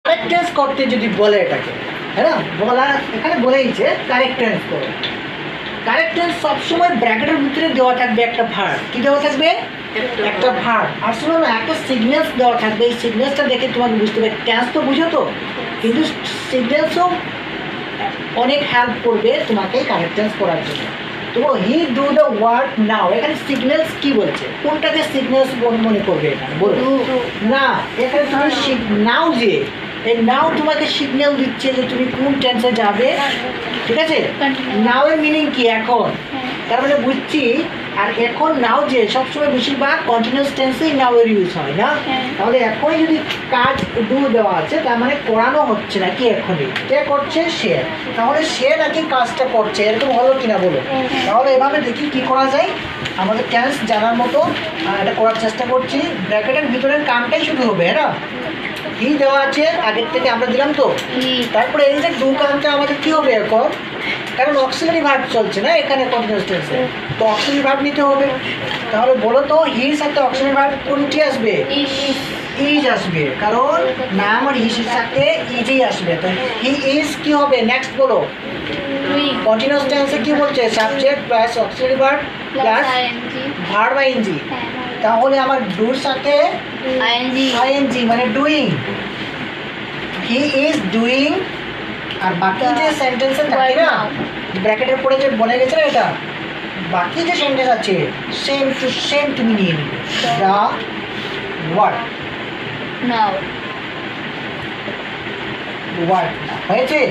Correct tense করতে যদি বলে এটাকে, হ্যাঁ বলা এখানে বলেইছে কারেক্ট টেন্স করো। কারেক্ট টেন্স সবসময় ব্র্যাকেটের ভিতরে দেওয়া থাকবে একটা ভার্ব। কি দেওয়া থাকবে? একটা ভার্ব। আর শুনো না, একটা সিগন্যালস দেওয়া থাকবে। এই সিগন্যালসটা দেখে তোমাকে বুঝতে হবে। টেন্স তো বুঝো তো, কিন্তু সিগন্যালসও অনেক হেল্প করবে তোমাকে কারেক্ট টেন্স করার জন্য। তো হি ডু দ্য ওয়ার্ক নাও, এখানে সিগন্যালস কি বলছে? কোনটাকে সিগন্যালস মনে করবে এখানে বলো? না, এখানে তুমি নাও, যে এই নাও তোমাকে সিগন্যাল দিচ্ছে যে তুমি কোন টেন্সে যাবে। ঠিক আছে, নাও এর মিনিং কি? এখন। তার মানে বুঝছি। আর এখন নাও যে সবসময় বেশিরভাগ কন্টিনিউয়াস টেন্সেই নাও এর ইউজ হয় না। তাহলে এখনই যদি কাজ ডু দেওয়া আছে, তার মানে করানো হচ্ছে নাকি এখনই? কে করছে? সে। তাহলে সে নাকি কাজটা করছে, এরকম হলো কিনা বলো? তাহলে এভাবে দেখি কি করা যায়। আমাদের টেন্স জানার মতো এটা করার চেষ্টা করছি। ব্র্যাকেটের ভিতরের কামটাই শুধু হবে, হ্যাঁ না? হি দেওয়া আছে আগের থেকে আমরা দিলাম তো। তারপরে এই যে ডু কামটা আমাদের কি হবে এখন? কারণ অক্সিলারি ভার্ব চলছে না এখানে কন্টিনিউয়াস টেন্সে, তো অক্সিলারি ভার্ব নিতে হবে। তাহলে বলো তো হির সাথে অক্সিলারি ভার্ব কোনটি আসবে? ইজ আসবে, কারণ নাম আর হিসের সাথে ইজই আসবে। তো হি ইজ কি হবে? নেক্সট বলো। কন্টিনিউয়াস টেন্সে কি বলছে? Subject plus auxiliary verb plus verb ING. তাহলে আমার ডুর সাথে আইএনজি মানে ডুইং। He is doing. আর বাকি যে সেন্টেন্সে থাকে না, ব্র্যাকেটের পরে যে বলে গেছে না, এটা বাকি যে সেন্টেন্স আছে সেম তুমি নিয়ে নিবে। দ্য ওয়ার্ক নাও ওয়ার্ক হয়েছে।